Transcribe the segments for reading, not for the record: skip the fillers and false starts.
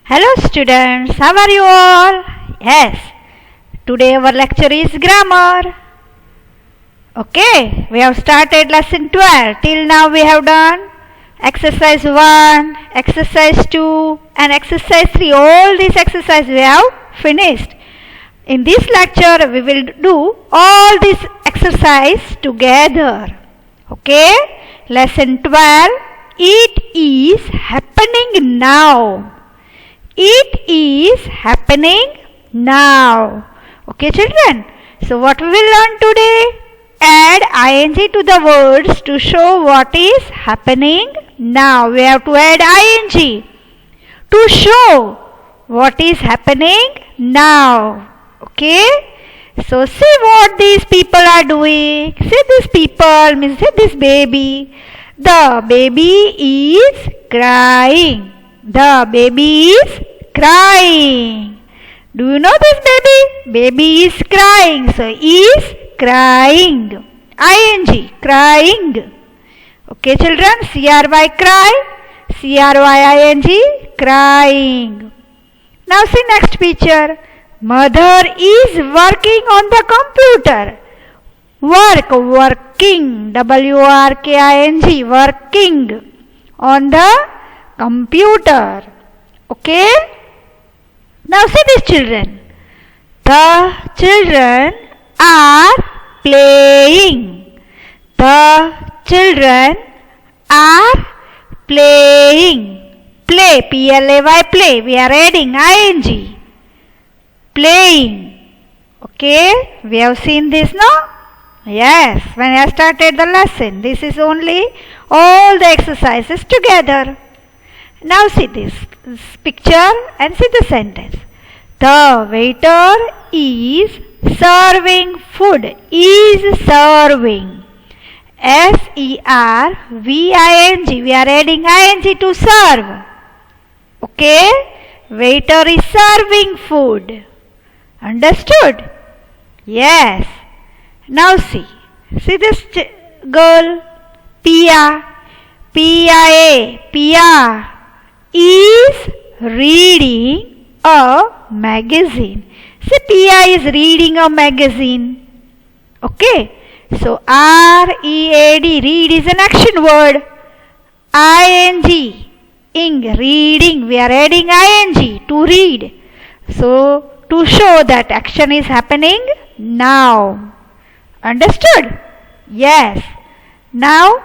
Hello students, how are you all? Yes, today our lecture is grammar. Okay, we have started lesson 12. Till now we have done exercise 1, exercise 2 and exercise 3. All these exercises we have finished. In this lecture we will do all these exercises together. Okay, lesson 12. It is happening now. It is happening now. Okay children, so what we will learn today? Add ing to the words to show what is happening now. We have to add ing to show what is happening now. Okay, so see what these people are doing. See these people, means this baby. The baby is crying. The baby is crying. Do you know this baby? Baby is crying. So is crying. ing, crying. Okay children, cry, cry. crying, crying. Now see next picture. Mother is working on the computer. Work, working. working, working on the computer. Okay, now see these children. The children are playing. The children are playing. Play, play, play. We are adding ing. Playing. Okay, we have seen this now. Yes, when I started the lesson, this is only all the exercises together. Now see this picture and see the sentence. The waiter is serving food. Is serving. serving. We are adding ing to serve. Okay, waiter is serving food. Understood? Yes. Now see this girl, Pia. Pia is reading a magazine. See, Pia is reading a magazine. Okay, so read, read is an action word. ing, reading. We are adding ing to read. So to show that action is happening now. Understood? Yes. Now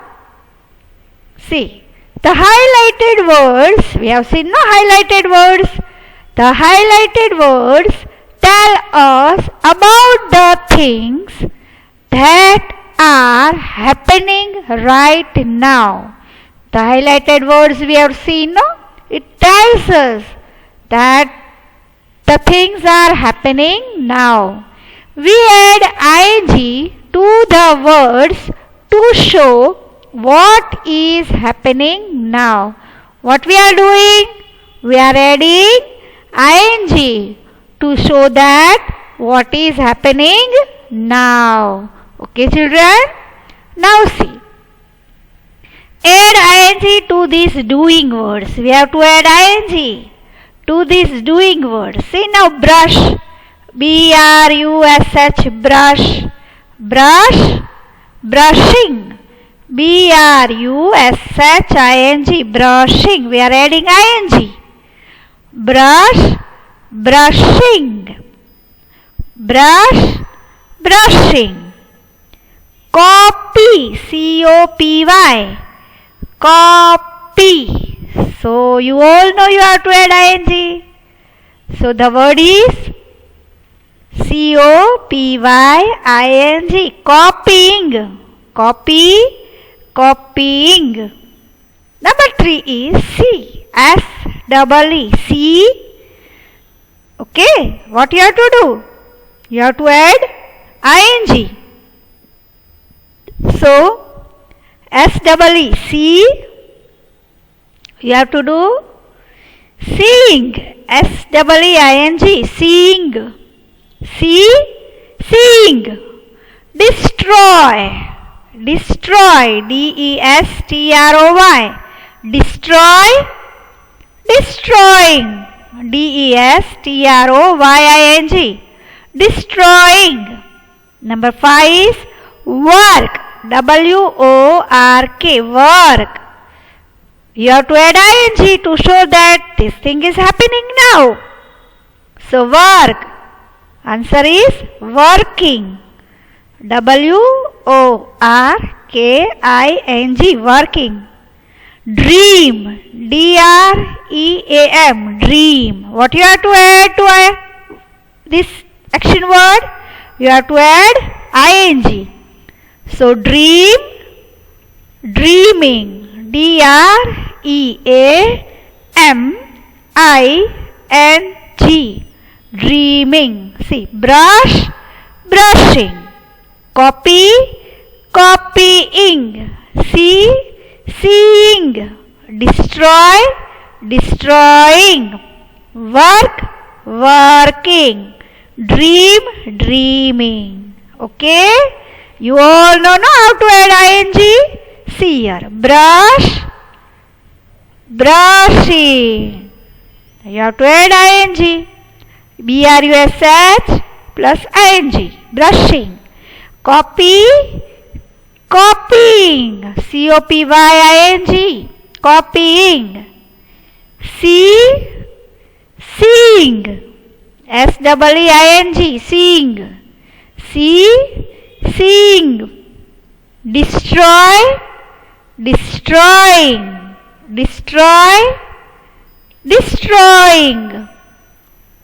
see the highlighted words. We have seen no highlighted words. The highlighted words tell us about the things that are happening right now. The highlighted words we have seen, no? It tells us that the things are happening now. We add ing to the words to show what is happening now. What we are doing? We are adding ing to show that what is happening now. Okay children? Now see. Add ing to these doing words. We have to add ing to these doing words. See now, brush. brush. Brush. Brush. Brushing. brushing. Brushing. We are adding ing. Brush. Brushing. Brush. Brushing. Copy. copy. Copy. So you all know you have to add ing. So the word is copying. Copying. Copy. Copying. Number 3 is see. see. Okay, what you have to do? You have to add ing. So see. You have to do seeing. seeing. Seeing. Seeing. Destroy. Destroy. destroy. Destroy. Destroying. D-E-S-T-R-O-Y-I-N-G. Destroying. Number 5 is work. W-O-R-K. Work. You have to add ing to show that this thing is happening now. So work. Answer is working. W-O-R-K-I-N-G. Working. Dream. D-R-E-A-M. Dream. What you have to add to this action word? You have to add ing. So dream, dreaming. D-R-E-A-M-I-N-G. Dreaming. See, brush, brushing. Copy, copying. See, seeing. Destroy, destroying. Work, working. Dream, dreaming. Okay? You all know how to add ing? See here. Brush, brushing. You have to add ing. B-R-U-S-H plus ing. Brushing. Copy, copying. C-O-P-Y-I-N-G. Copying. See, seeing. S-E-E-I-N-G. Seeing. See, seeing. Destroy, destroying. Destroy, destroying.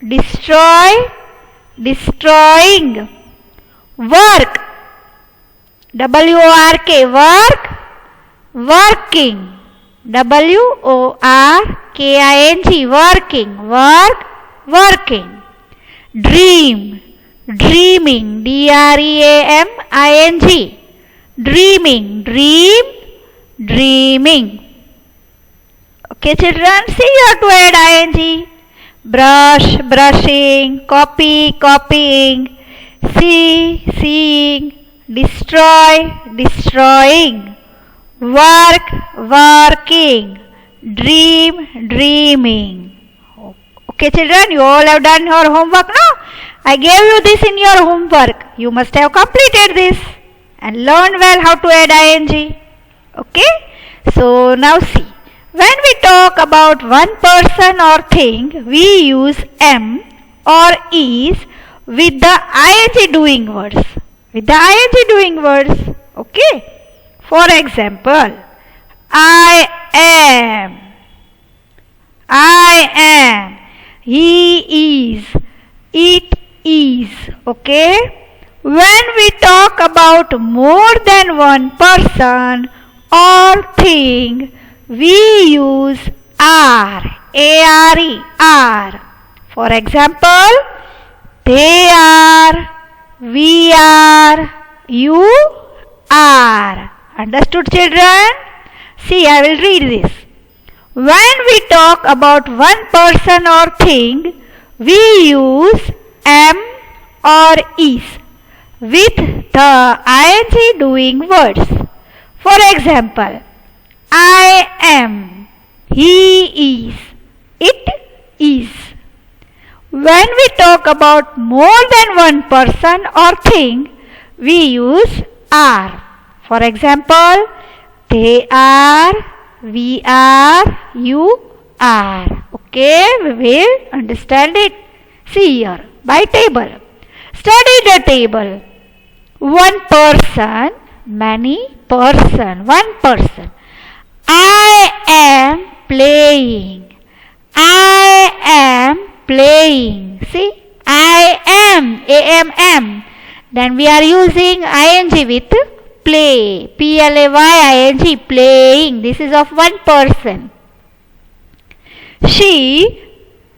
Destroy, destroying. Work. W-O-R-K. Work, working. W-O-R-K-I-N-G. Working. Work, working. Dream. Dreaming. D-R-E-A-M-I-N-G. Dreaming. Dream, dreaming. Okay, children, see you have to add ing. Brush, brushing. Copy, copying. See, seeing. Destroy, destroying. Work, working. Dream, dreaming. Okay, children, you all have done your homework now. I gave you this in your homework. You must have completed this and learned well how to add ing. Okay? So now see. When we talk about one person or thing, we use am or is with the ing doing words. With the ing doing words. Okay? For example, I am. I am. He is. It is. Okay? When we talk about more than one person or thing, we use are. A-R-E. Are. For example, they are. We are. You are. Understood, children? See, I will read this. When we talk about one person or thing, we use am or is with the ing doing words. For example, I am. He is. It is. When we talk about more than one person or thing, we use are. For example, they are, we are, you are. Okay, we will understand it. See here, by table. Study the table. One person, many person, one person. I am playing. I am playing. See, I am, A-M-M. Then we are using ing with play. P-L-A-Y-I-N-G, playing. This is of one person. She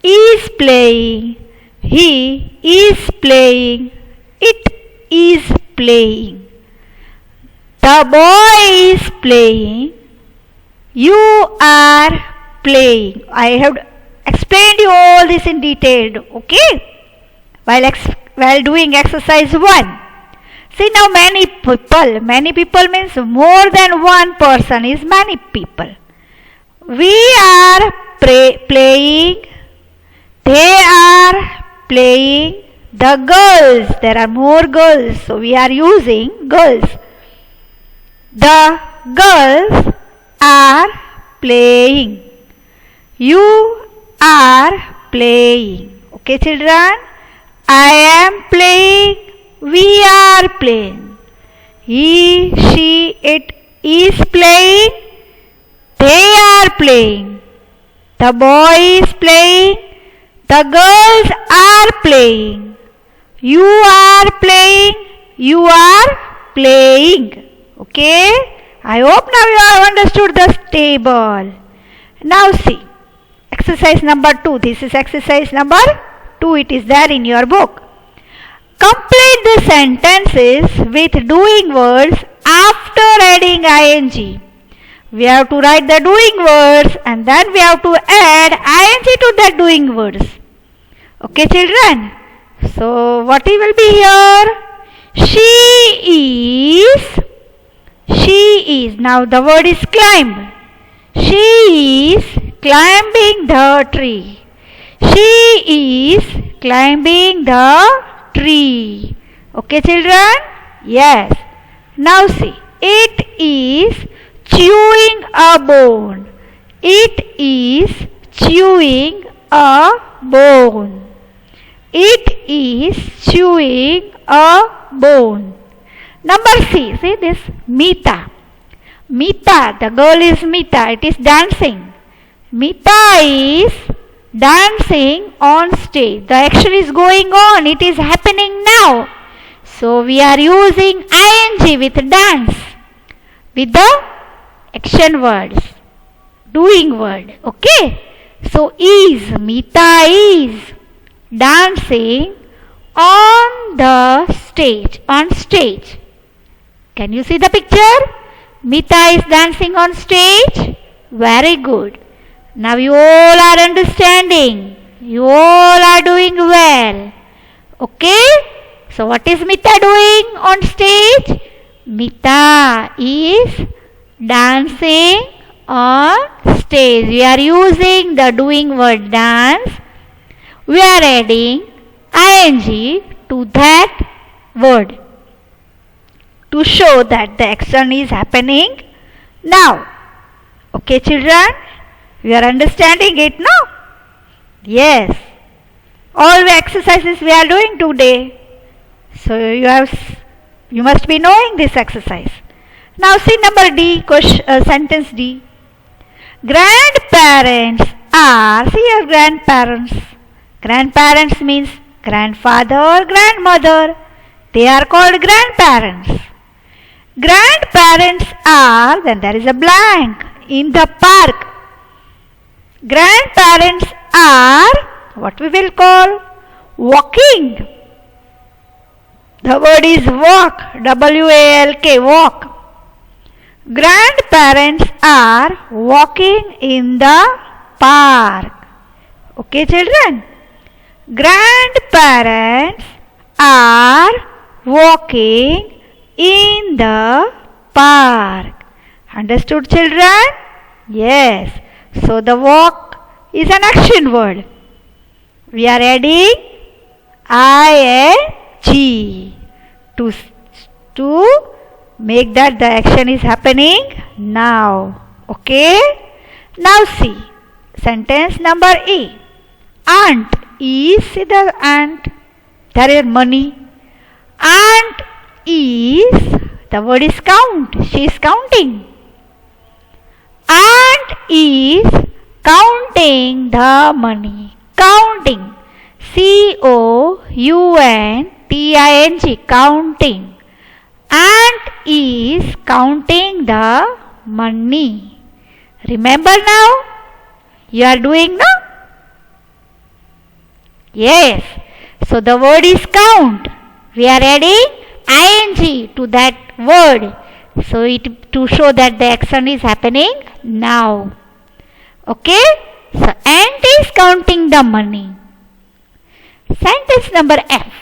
is playing. He is playing. It is playing. The boy is playing. You are playing. I have explained you all this in detail. Okay? While doing exercise 1. See now, many people. Many people means more than one person is many people. We are playing. They are playing. The girls. There are more girls. So we are using girls. The girls are playing. You are playing. Okay, children? I am playing. We are playing. He, she, it is playing. They are playing. The boy is playing. The girls are playing. You are playing. You are playing. Okay? I hope now you have understood the table. Now see. Exercise number 2. This is exercise number 2. It is there in your book. Complete the sentences with doing words after adding ing. We have to write the doing words and then we have to add ing to the doing words. Okay, children? So, what will be here? She is. Now, the word is climb. She is climbing the tree. She is climbing the tree. Okay, children? Yes. Now see. It is chewing a bone. It is chewing a bone. It is chewing a bone. Number C. See this. Mita. Mita. The girl is Mita. It is dancing. Mita is dancing on stage. The action is going on. It is happening now. So we are using ing with dance. With the action words. Doing word. Okay. So is. Mita is dancing on the stage. On stage. Can you see the picture? Mita is dancing on stage. Very good. Now you all are understanding. You all are doing well. Okay? So what is Mita doing on stage? Mita is dancing on stage. We are using the doing word dance. We are adding ing to that word to show that the action is happening now. Okay, children? You are understanding it now? Yes. All the exercises we are doing today. So you must be knowing this exercise. Now see number D, sentence D. Grandparents are, see your grandparents. Grandparents means grandfather or grandmother. They are called grandparents. Grandparents are, then there is a blank, in the park. Grandparents are, what we will call, walking. The word is walk, W-A-L-K, walk. Grandparents are walking in the park. Okay, children? Grandparents are walking in the park. Understood, children? Yes. So the walk is an action word. We are adding ing to make that the action is happening now. Okay? Now see. Sentence number E. Aunt is, see the aunt. There is money. Aunt is, the word is count. She is counting. Aunt is counting the money. Counting. C-O-U-N-T-I-N-G. Counting. Aunt is counting the money. Remember now? You are doing now? Yes. So the word is count. We are adding ing to that word. So it to show that the action is happening now. Okay? So aunt is counting the money. Sentence number F.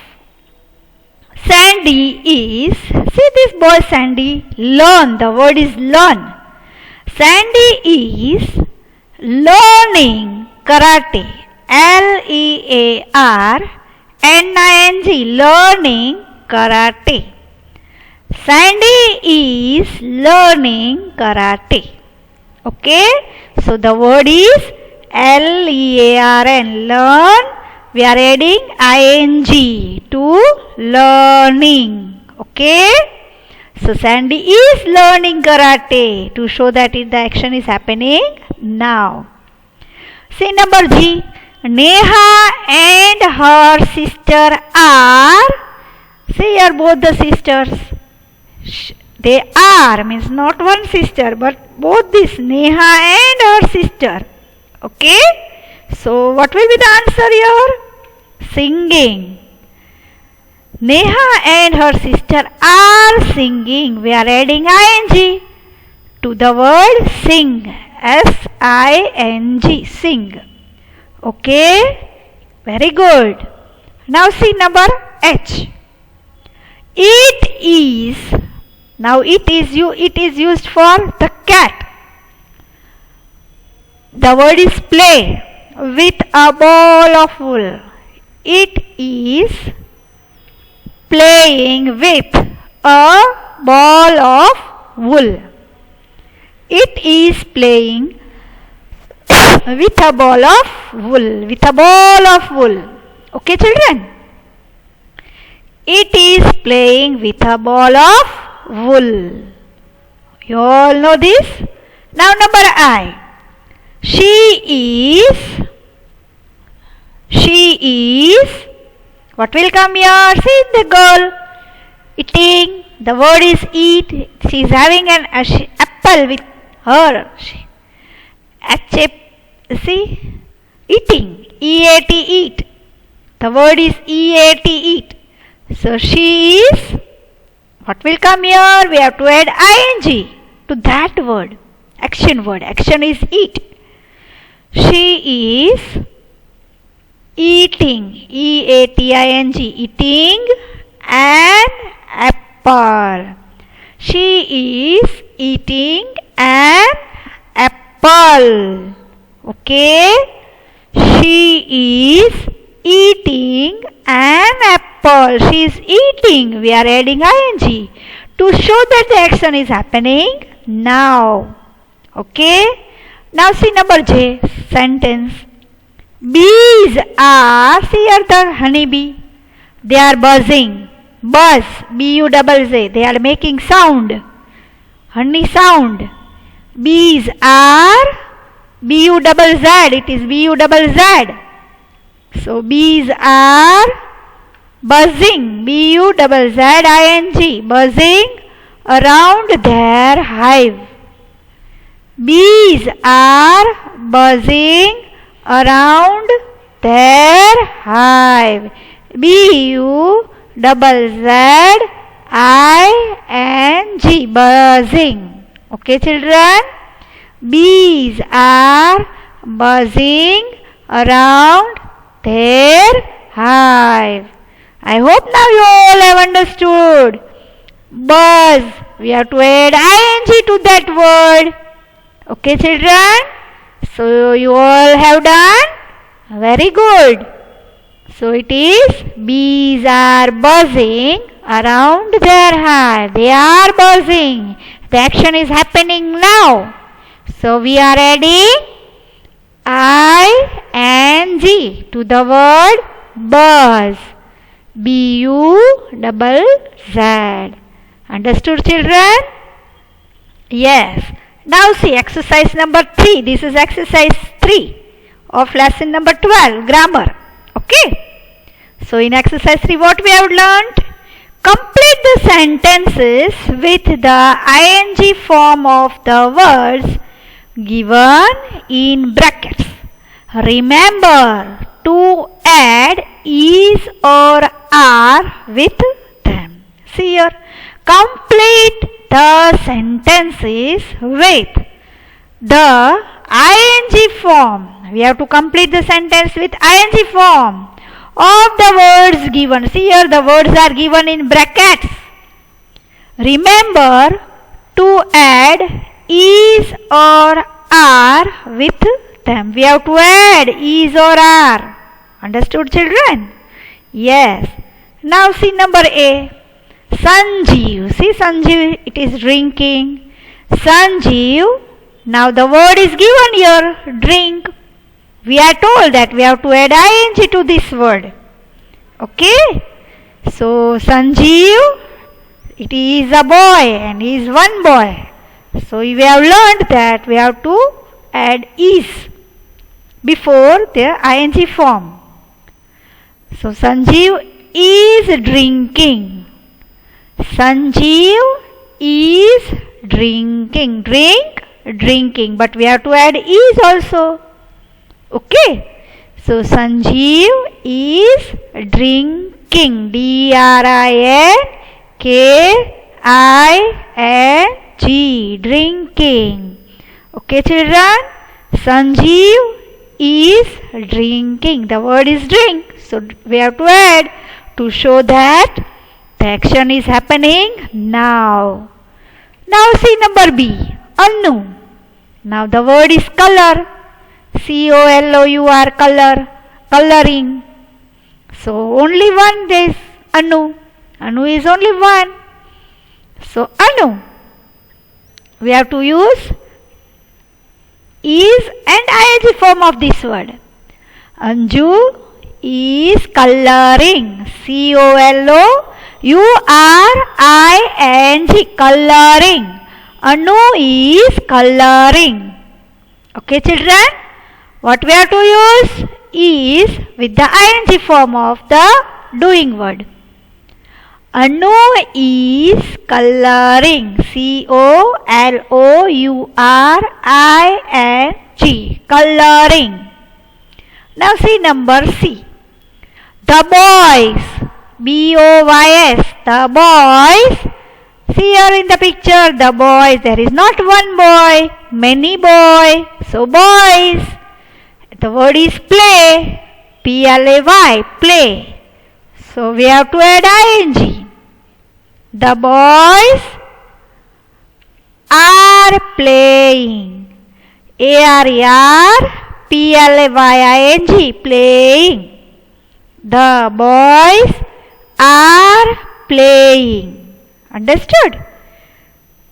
Sandy is, see this boy Sandy, learn. The word is learn. Sandy is learning karate. Learning, learning karate. Sandy is learning karate. Okay, so the word is Learn, learn. We are adding ing to learning. Okay, so Sandy is learning karate to show that the action is happening now. See number G. Neha and her sister are, see here both the sisters. They are means not one sister but both this Neha and her sister. Okay, so what will be the answer here? Singing. Neha and her sister are singing. We are adding ing to the word sing. S-I-N-G, sing. Okay, very good. Now see number H. It is. Now it is used for the cat. The word is play with a ball of wool. It is playing with a ball of wool. It is playing with a ball of wool. With a ball of wool. Okay, children? It is playing with a ball of wool. You all know this? Now number I. She is, what will come here? See the girl eating. The word is eat. She is having an apple with her. See, eating. E-A-T, eat. The word is E-A-T, eat. So she is, what will come here? We have to add ing to that word. Action word. Action is eat. She is eating. E-A-T-I-N-G. Eating an apple. She is eating an apple. Okay. She is eating an apple. She is eating. We are adding ing to show that the action is happening now. Okay. Now see number J. Sentence. Bees are, see here the honeybee. They are buzzing. Buzz. B-U-Z-Z. They are making sound. Honey sound. Bees are B-U-Z-Z. It is B-U-Z-Z. So bees are buzzing. B-U-Z-Z-I-N-G. Buzzing around their hive. Bees are buzzing around their hive. B-U-Z-Z-I-N-G. Buzzing. Okay, children? Bees are buzzing around their hive. I hope now you all have understood. Buzz. We have to add ing to that word. Okay, children? So you all have done? Very good. So it is bees are buzzing around their hive. They are buzzing. The action is happening now. So we are adding ing to the word buzz. B-U-Z-Z. Understood, children? Yes. Now see exercise number 3. This is exercise 3 of lesson number 12, grammar. Okay. So in exercise 3 what we have learned? Complete the sentences with the ing form of the words given in brackets. Remember to add is or are with them. See here. Complete the sentences with the ing form. We have to complete the sentence with ing form of the words given. See here, the words are given in brackets. Remember to add is or are with them. We have to add is or are. Understood, children? Yes. Now see number A. Sanjeev. See Sanjeev, it is drinking. Sanjeev. Now the word is given here, drink. We are told that we have to add ing to this word. Okay? So Sanjeev, it is a boy and he is one boy. So we have learned that we have to add is before the ing form. So Sanjeev is drinking. Sanjeev is drinking. Drink, drinking. But we have to add is also. Okay. So Sanjeev is drinking. D-R-I-N-K-I-N-G. Drinking. Okay, children? Sanjeev is drinking. The word is drink. So we have to add to show that the action is happening now. Now see number B. Anu. Now the word is color. C-O-L-O-U-R, color. Coloring. So only one is Anu. Anu is only one. So Anu. We have to use is and ing form of this word. Anju is coloring. C-O-L-O-U-R-I-N-G. Coloring. Anu is coloring. Okay, children? What we have to use is with the ing form of the doing word. Anu is coloring. C-O-L-O-U-R-I-N-G. Coloring. Now see number C. The boys. B-O-Y-S. The boys. See here in the picture, the boys. There is not one boy, many boys. So boys. The word is play. P-L-A-Y. Play. So we have to add ing. The boys are playing. A-R-E-R-P-L-A-Y-I-N-G. Playing. The boys are playing. Understood?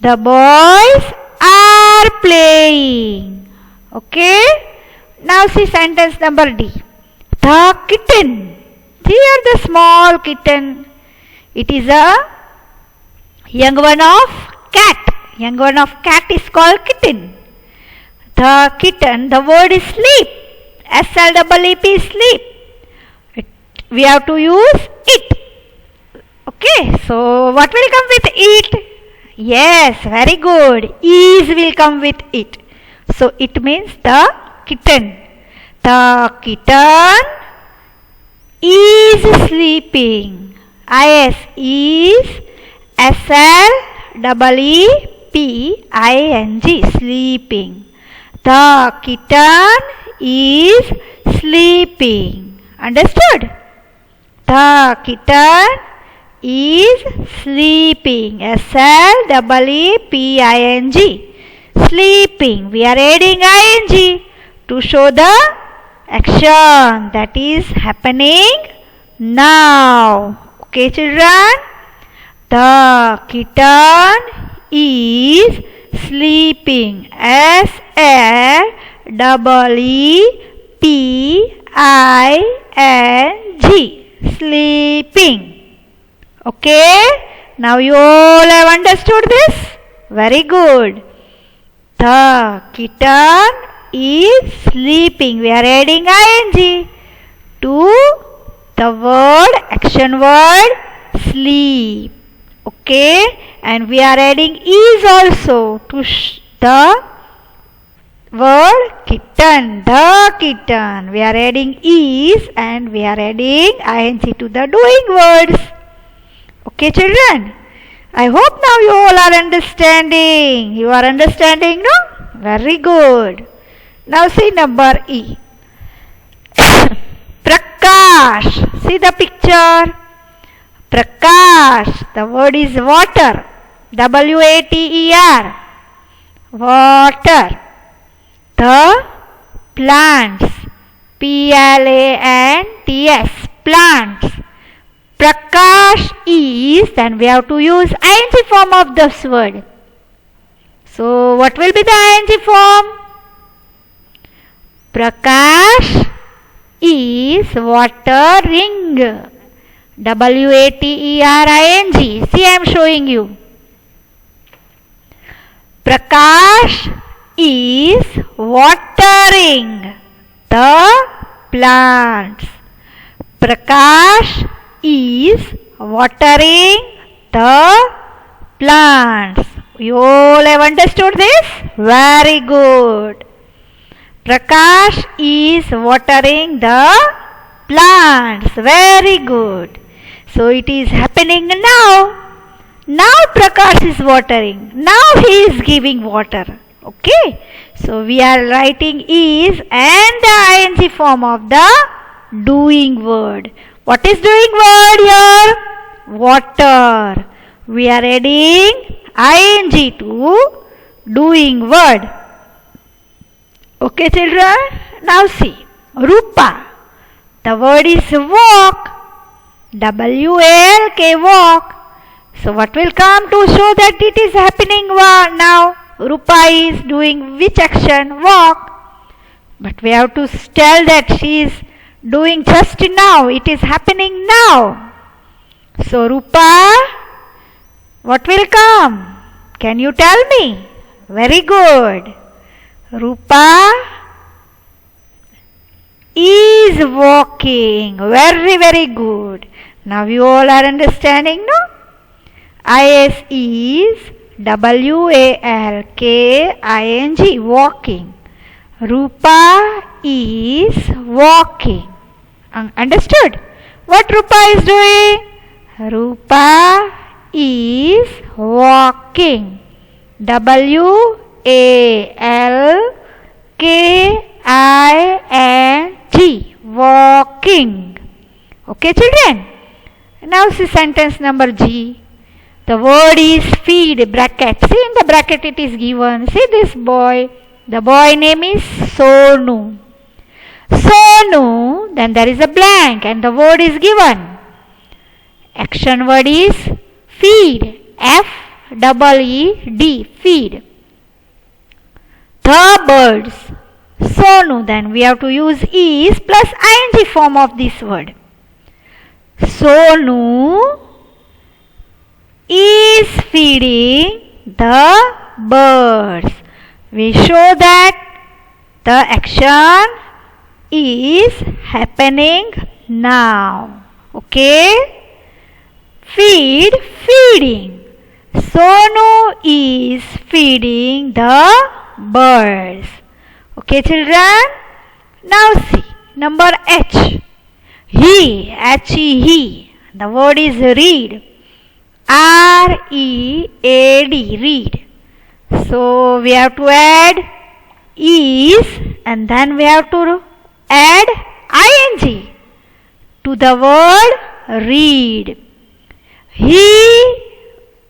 The boys are playing. Okay? Now see sentence number D. The kitten. Here the small kitten. It is a young one of cat. Young one of cat is called kitten. The kitten, the word is sleep. S-L-E-E-P, sleep. We have to use it. Okay, so what will come with it? Yes, very good. Is will come with it. So it means the kitten. The kitten is sleeping. I-S is S-L-E-E-P-I-N-G. Sleeping. The kitten is sleeping. Understood? The kitten is sleeping. S-L-E-E-P-I-N-G. Sleeping. We are adding ing to show the action that is happening now. Okay, children? The kitten is sleeping. S-L-E-E-P-I-N-G. Sleeping. Okay? Now you all have understood this? Very good. The kitten is sleeping. We are adding ing to the word, action word, sleep. Okay? And we are adding is also to the word kitten. The kitten. We are adding is and we are adding ing to the doing words. Okay, children? I hope now you all are understanding. You are understanding, no? Very good. Now see number E. Prakash. See the picture. Prakash. The word is water. W-A-T-E-R. Water. The plants. Plants, plants. Prakash is, then we have to use ing form of this word. So what will be the ing form? Prakash is watering. watering. See, I am showing you. Prakash is watering the plants. Prakash is watering the plants. You all have understood this? Very good. Prakash is watering the plants. Very good. So it is happening now. Now Prakash is watering. Now he is giving water. Okay. So we are writing is and the ing form of the doing word. What is doing word here? Water. We are adding ing to doing word. Okay, children. Now see. Rupa. The word is walk. W-A-L-K, walk. So what will come to show that it is happening now? Rupa is doing which action? Walk. But we have to tell that she is doing just now. It is happening now. So Rupa, what will come? Can you tell me? Very good. Rupa is walking. Very, very good. Now you all are understanding, no? Is is W-A-L-K-I-N-G, walking. Rupa is walking. Understood? What Rupa is doing? Rupa is walking. W-A-L-K-I-N-G, walking. Okay, children? Now see sentence number G. The word is feed, bracket. See, in the bracket it is given. See this boy. The boy name is Sonu. Sonu, then there is a blank and the word is given. Action word is feed. F-E-E-D, feed. The birds. Sonu, then we have to use is plus ing form of this word. Sonu is feeding the birds. We show that the action is happening now. Okay? Feed, feeding. Sonu is feeding the birds. Okay, children? Now see, number H. He, H-E, he. The word is read. R-E-A-D, read. So we have to add is and then we have to add ing to the word read. He,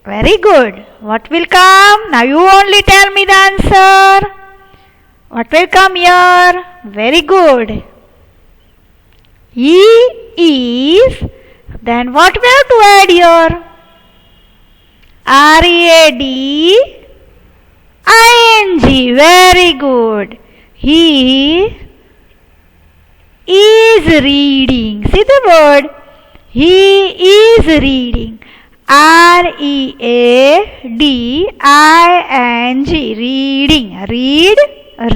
very good. What will come? Now you only tell me the answer. What will come here? Very good. He is, then what we have to add here? R-E-A-D-I-N-G, very good. He is reading. See the word? He is reading. R-E-A-D-I-N-G, reading. Read,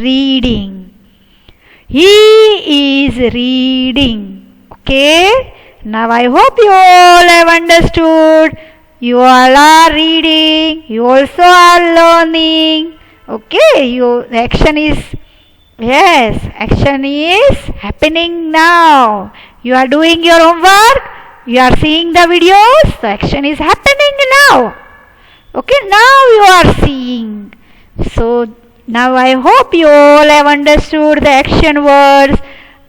reading. He is reading. Okay? Now I hope you all have understood. You all are reading. You also are learning. Okay? The action is, yes, action is happening now. You are doing your homework. You are seeing the videos. The action is happening now. Okay? Now you are seeing. So, now I hope you all have understood the action words.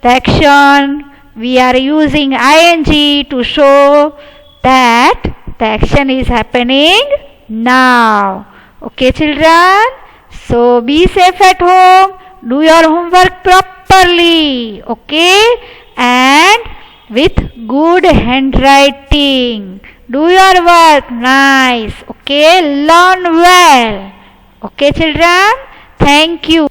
The action, we are using ing to show that the action is happening now. Okay, children? So be safe at home. Do your homework properly. Okay? And with good handwriting. Do your work nice. Okay? Learn well. Okay, children? Thank you.